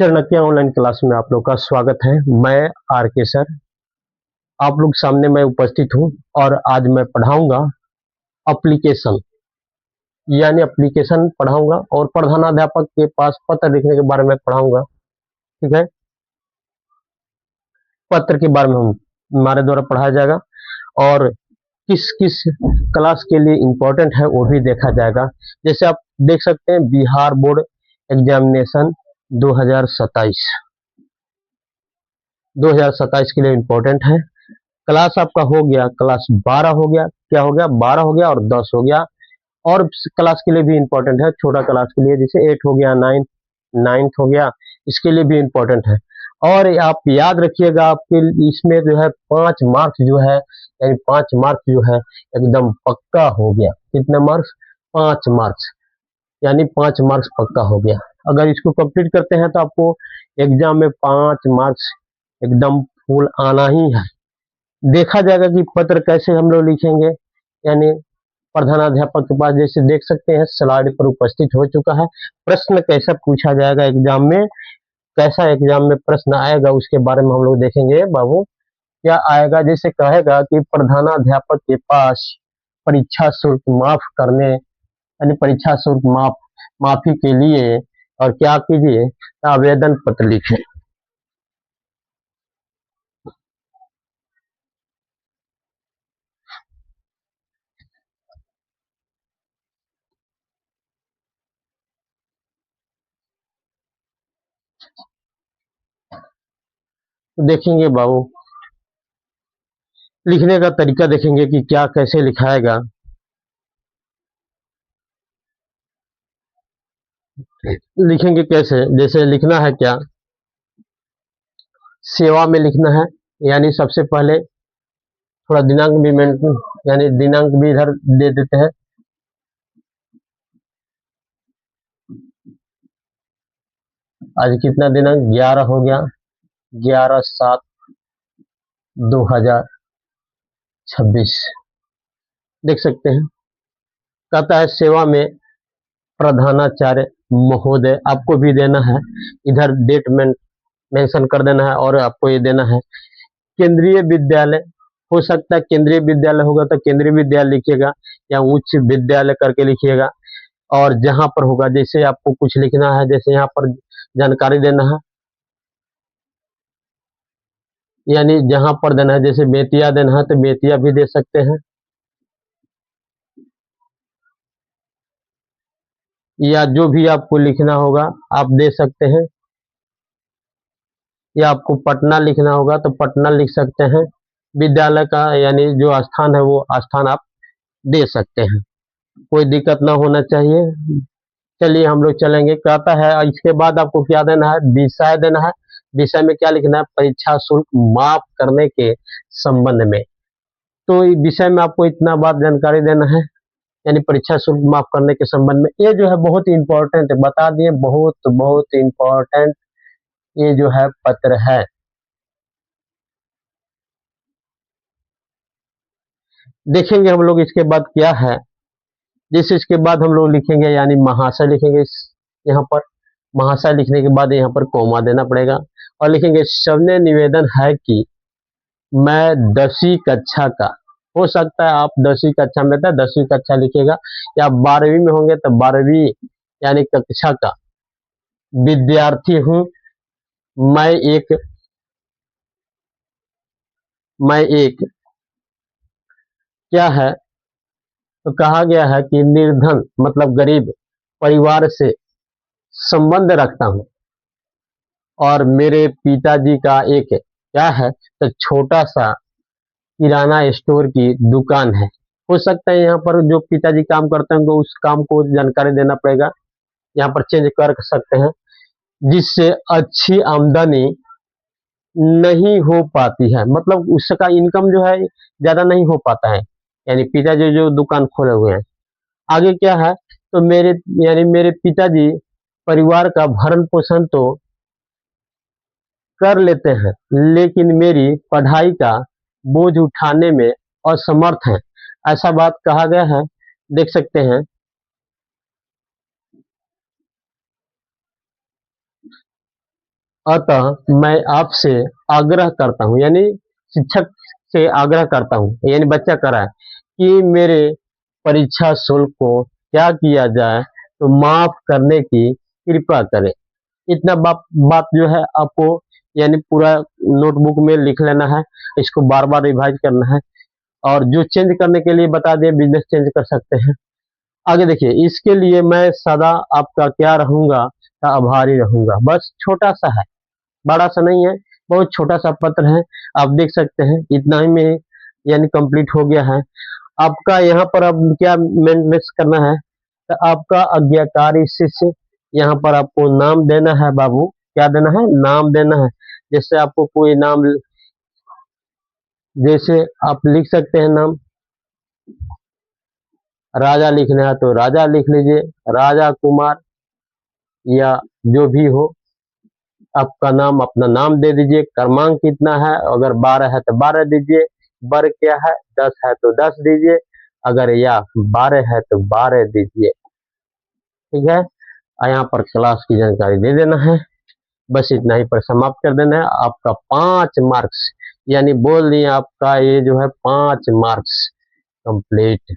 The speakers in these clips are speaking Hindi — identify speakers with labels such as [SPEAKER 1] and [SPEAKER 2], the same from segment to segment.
[SPEAKER 1] चाणक्य ऑनलाइन क्लास में आप लोग का स्वागत है। मैं आर के सर आप लोग सामने मैं उपस्थित हूँ और आज मैं पढ़ाऊंगा एप्लीकेशन यानी एप्लीकेशन पढ़ाऊंगा और प्रधानाध्यापक के पास पत्र लिखने के बारे में पढ़ाऊंगा। ठीक है, पत्र के बारे में हमारे द्वारा पढ़ाया जाएगा और किस किस क्लास के लिए इम्पोर्टेंट है वो भी देखा जाएगा। जैसे आप देख सकते हैं बिहार बोर्ड एग्जामिनेशन 2027 के लिए इम्पोर्टेंट है। क्लास आपका हो गया, क्लास 12 हो गया, क्या हो गया 12 हो गया और 10 हो गया। और क्लास के लिए भी इम्पोर्टेंट है, छोटा क्लास के लिए जैसे 8 हो गया, 9th हो गया, इसके लिए भी इम्पोर्टेंट है। और आप याद रखिएगा आपके इसमें जो है 5 मार्क्स जो है यानी 5 मार्क्स जो है एकदम पक्का हो गया। कितने मार्क्स? 5 मार्क्स यानी 5 मार्क्स पक्का हो गया। अगर इसको कंप्लीट करते हैं तो आपको एग्जाम में 5 मार्क्स एकदम फुल आना ही है। देखा जाएगा कि पत्र कैसे हम लोग लिखेंगे, यानी प्रधानाध्यापक के पास जैसे देख सकते हैं स्लाइड पर उपस्थित हो चुका है। प्रश्न कैसा पूछा जाएगा एग्जाम में, कैसा एग्जाम में प्रश्न आएगा उसके बारे में हम लोग देखेंगे। बाबू क्या आएगा, जैसे कहेगा कि प्रधानाध्यापक के पास परीक्षा शुल्क माफ करने यानी परीक्षा शुल्क माफी के लिए और क्या कीजिए आवेदन पत्र लिखें। तो देखेंगे बाबू लिखने का तरीका देखेंगे कि क्या कैसे लिखाएगा। लिखेंगे कैसे, जैसे लिखना है क्या, सेवा में लिखना है यानी सबसे पहले थोड़ा दिनांक भी यानी दिनांक भी इधर दे देते हैं। आज कितना दिनांक 11 हो गया, 11/7/2026 देख सकते हैं। कहता है सेवा में प्रधानाचार्य महोदय, आपको भी देना है इधर डेट मेंशन कर देना है और आपको ये देना है केंद्रीय विद्यालय। हो सकता है केंद्रीय विद्यालय होगा तो केंद्रीय विद्यालय लिखिएगा या उच्च विद्यालय करके लिखिएगा। और जहां पर होगा जैसे आपको कुछ लिखना है, जैसे यहाँ पर जानकारी देना है यानी जहां पर देना है, जैसे बेतिया देना है तो बेतिया भी दे सकते हैं या जो भी आपको लिखना होगा आप दे सकते हैं। या आपको पटना लिखना होगा तो पटना लिख सकते हैं। विद्यालय का यानी जो स्थान है वो स्थान आप दे सकते हैं, कोई दिक्कत ना होना चाहिए। चलिए हम लोग चलेंगे। कहता है इसके बाद आपको क्या देना है, विषय देना है। विषय में क्या लिखना है, परीक्षा शुल्क माफ करने के संबंध में। तो विषय में आपको इतना बात जानकारी देना है यानी परीक्षा शुल्क माफ करने के संबंध में। ये जो है बहुत इंपॉर्टेंट है, बता दिए बहुत बहुत इंपॉर्टेंट ये जो है पत्र है। देखेंगे हम लोग इसके बाद क्या है। जैसे इसके बाद हम लोग लिखेंगे यानी महाशय लिखेंगे यहाँ पर। महाशय लिखने के बाद यहाँ पर कोमा देना पड़ेगा और लिखेंगे सबने निवेदन है कि मैं 10वीं कक्षा का, हो सकता है आप 10वीं कक्षा में था 10वीं कक्षा लिखेगा, या 12वीं में होंगे तो 12वीं यानी कक्षा का विद्यार्थी हूँ। मैं एक मैं एक क्या है, तो कहा गया है कि निर्धन मतलब गरीब परिवार से संबंध रखता हूँ और मेरे पिताजी का एक क्या है तो छोटा सा किराना स्टोर की दुकान है। हो सकता है यहाँ पर जो पिताजी काम करते हैं उस काम को जानकारी देना पड़ेगा, यहाँ पर चेंज कर सकते हैं। जिससे अच्छी आमदनी नहीं हो पाती है, मतलब उसका इनकम जो है ज्यादा नहीं हो पाता है, यानी पिताजी जो दुकान खोले हुए हैं। आगे क्या है, तो मेरे यानी मेरे पिताजी परिवार का भरण पोषण तो कर लेते हैं लेकिन मेरी पढ़ाई का बोझ उठाने में असमर्थ हैं, ऐसा बात कहा गया है। देख सकते हैं अतः मैं आपसे आग्रह करता हूँ, यानी शिक्षक से आग्रह करता हूँ, यानी बच्चा कह रहा है कि मेरे परीक्षा शुल्क को क्या किया जाए तो माफ करने की कृपा करें। इतना बात जो है आपको यानी पूरा नोटबुक में लिख लेना है, इसको बार बार रिवाइज करना है, और जो चेंज करने के लिए बता दिए बिजनेस चेंज कर सकते हैं। आगे देखिए, इसके लिए मैं सदा आपका क्या रहूंगा, आभारी रहूंगा। बस छोटा सा है, बड़ा सा नहीं है, बहुत छोटा सा पत्र है, आप देख सकते हैं। इतना ही में यानी कंप्लीट हो गया है आपका। यहाँ पर अब क्या मेंटेनेंस करना है, तो आपका आज्ञाकारी शिष्य, यहाँ पर आपको नाम देना है बाबू। क्या देना है? नाम देना है। जैसे आपको कोई नाम, जैसे आप लिख सकते हैं नाम, राजा लिखना है तो राजा लिख लीजिए, राजा कुमार या जो भी हो, आपका नाम, अपना नाम दे दीजिए। क्रमांक कितना है? अगर 12 है तो 12 दीजिए। वर्ग क्या है? 10 है तो 10 दीजिए। अगर या 12 है तो 12 दीजिए। ठीक है, यहाँ पर क्लास की जानकारी दे देना है। बस इतना ही पर समाप्त कर देना है। आपका 5 मार्क्स, यानी बोल दिए आपका ये जो है 5 मार्क्स कंप्लीट,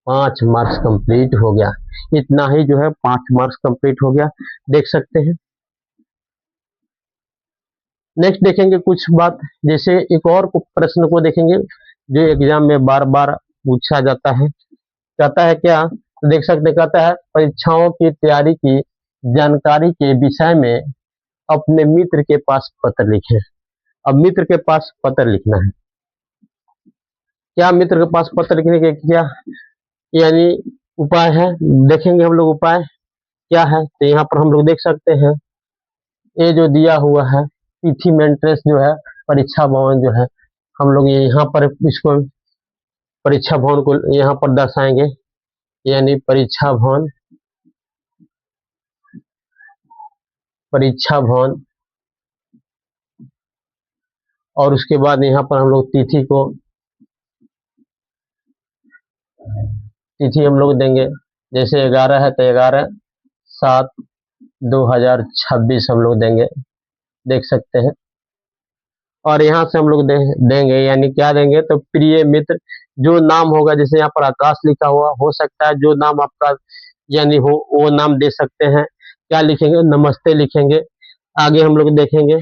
[SPEAKER 1] 5 मार्क्स कंप्लीट हो गया। इतना ही जो है 5 मार्क्स कंप्लीट हो गया, देख सकते हैं। नेक्स्ट देखेंगे कुछ बात, जैसे एक और प्रश्न को देखेंगे जो एग्जाम में बार बार पूछा जाता है। कहता है क्या, तो देख सकते, कहता है परीक्षाओं की तैयारी की जानकारी के विषय में अपने मित्र के पास पत्र लिखें। अब मित्र के पास पत्र लिखना है। क्या मित्र के पास पत्र लिखने के क्या यानी उपाय है, देखेंगे हम लोग उपाय क्या है। तो यहाँ पर हम लोग देख सकते हैं, ये जो दिया हुआ है तिथि मेंटेनेंस जो है, परीक्षा भवन जो है, हम लोग ये यहाँ पर इसको परीक्षा भवन को यहाँ पर दर्शाएंगे, यानी परीक्षा भवन, परीक्षा भवन, और उसके बाद यहाँ पर हम लोग तिथि को, तिथि हम लोग देंगे। जैसे 11 है तो 11/7/2026 हम लोग देंगे, देख सकते हैं। और यहाँ से हम लोग देंगे, यानी क्या देंगे, तो प्रिय मित्र, जो नाम होगा, जैसे यहाँ पर आकाश लिखा हुआ, हो सकता है जो नाम आपका यानी हो वो नाम दे सकते हैं। क्या लिखेंगे? नमस्ते लिखेंगे। आगे हम लोग देखेंगे,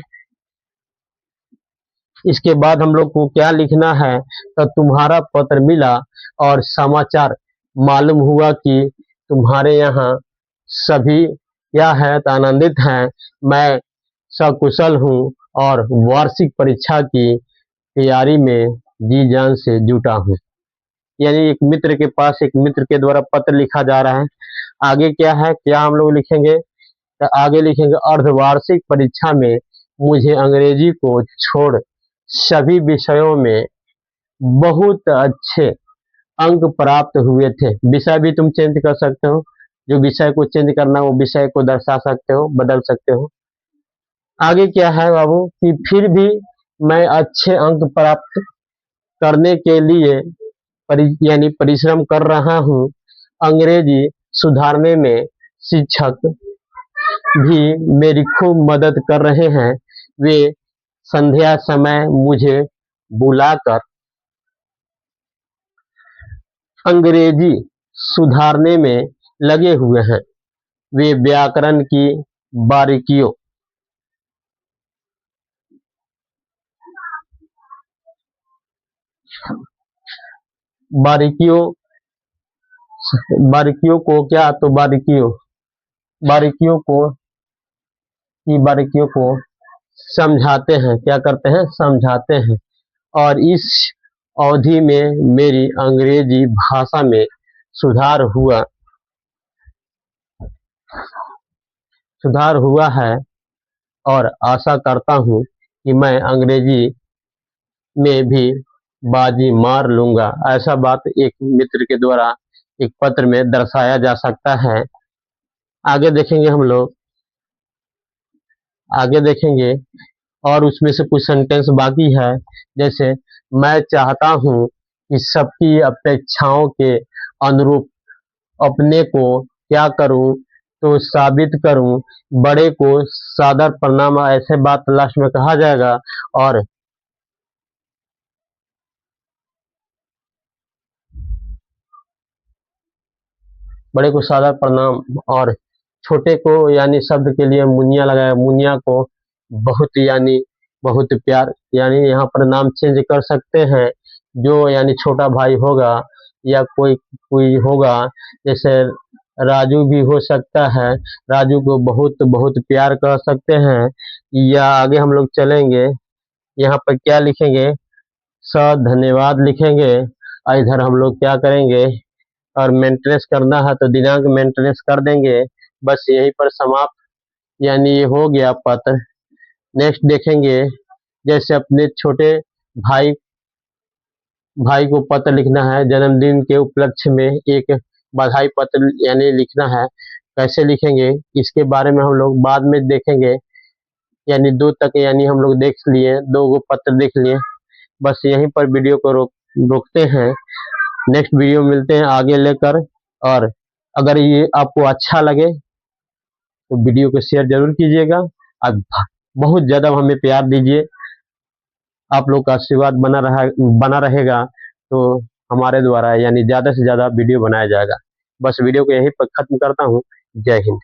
[SPEAKER 1] इसके बाद हम लोग को क्या लिखना है, तो तुम्हारा पत्र मिला और समाचार मालूम हुआ कि तुम्हारे यहाँ सभी क्या है, तो आनंदित हैं। मैं सकुशल हूँ और वार्षिक परीक्षा की तैयारी में जी जान से जुटा हूँ। यानी एक मित्र के पास, एक मित्र के द्वारा पत्र लिखा जा रहा है। आगे क्या है, क्या हम लोग लिखेंगे, तो आगे लिखेंगे अर्धवार्षिक परीक्षा में मुझे अंग्रेजी को छोड़ सभी विषयों में बहुत अच्छे अंक प्राप्त हुए थे। विषय भी तुम चेंज कर सकते हो, जो विषय को चेंज करना वो विषय को दर्शा सकते हो, बदल सकते हो। आगे क्या है बाबू, कि फिर भी मैं अच्छे अंक प्राप्त करने के लिए यानी परिश्रम कर रहा हूँ। अंग्रेजी सुधारने में शिक्षक भी मेरी खूब मदद कर रहे हैं। वे संध्या समय मुझे बुलाकर अंग्रेजी सुधारने में लगे हुए हैं। वे व्याकरण की बारीकियों बारीकियों बारीकियों को क्या, तो बारीकियों को बारीकियों को समझाते हैं। क्या करते हैं? समझाते हैं। और इस अवधि में मेरी अंग्रेजी भाषा में सुधार हुआ सुधार हुआ है, और आशा करता हूँ कि मैं अंग्रेजी में भी बाजी मार लूंगा। ऐसा बात एक मित्र के द्वारा एक पत्र में दर्शाया जा सकता है। आगे देखेंगे हम लोग, आगे देखेंगे, और उसमें से कुछ सेंटेंस बाकी है। जैसे मैं चाहता हूँ कि सबकी अपेक्षाओं के अनुरूप अपने को क्या करूँ, तो साबित करूं, बड़े को सादर प्रणाम, ऐसे बात लास्ट में कहा जाएगा। और बड़े को सादर प्रणाम, और छोटे को यानी शब्द के लिए मुनिया लगाया, मुनिया को बहुत यानी बहुत प्यार, यानी यहाँ पर नाम चेंज कर सकते हैं। जो यानी छोटा भाई होगा या कोई कोई होगा, जैसे राजू भी हो सकता है, राजू को बहुत बहुत प्यार कर सकते हैं। या आगे हम लोग चलेंगे, यहाँ पर क्या लिखेंगे, स धन्यवाद लिखेंगे। और इधर हम लोग क्या करेंगे, और मेंटेनेंस करना है तो दिनांक मेंटेनेंस कर देंगे। बस यहीं पर समाप्त, यानी ये हो गया पत्र। नेक्स्ट देखेंगे, जैसे अपने छोटे भाई भाई को पत्र लिखना है, जन्मदिन के उपलक्ष्य में एक बधाई पत्र यानी लिखना है। कैसे लिखेंगे इसके बारे में हम लोग बाद में देखेंगे। यानी दो तक यानी हम लोग देख लिए, दो गो पत्र देख लिए। बस यहीं पर वीडियो को रोकते हैं। नेक्स्ट वीडियो मिलते हैं आगे लेकर। और अगर ये आपको अच्छा लगे तो वीडियो को शेयर जरूर कीजिएगा। और बहुत ज़्यादा हमें प्यार दीजिए, आप लोग का आशीर्वाद बना रहेगा तो हमारे द्वारा यानी ज़्यादा से ज़्यादा वीडियो बनाया जाएगा। बस वीडियो को यहीं पर ख़त्म करता हूँ। जय हिंद।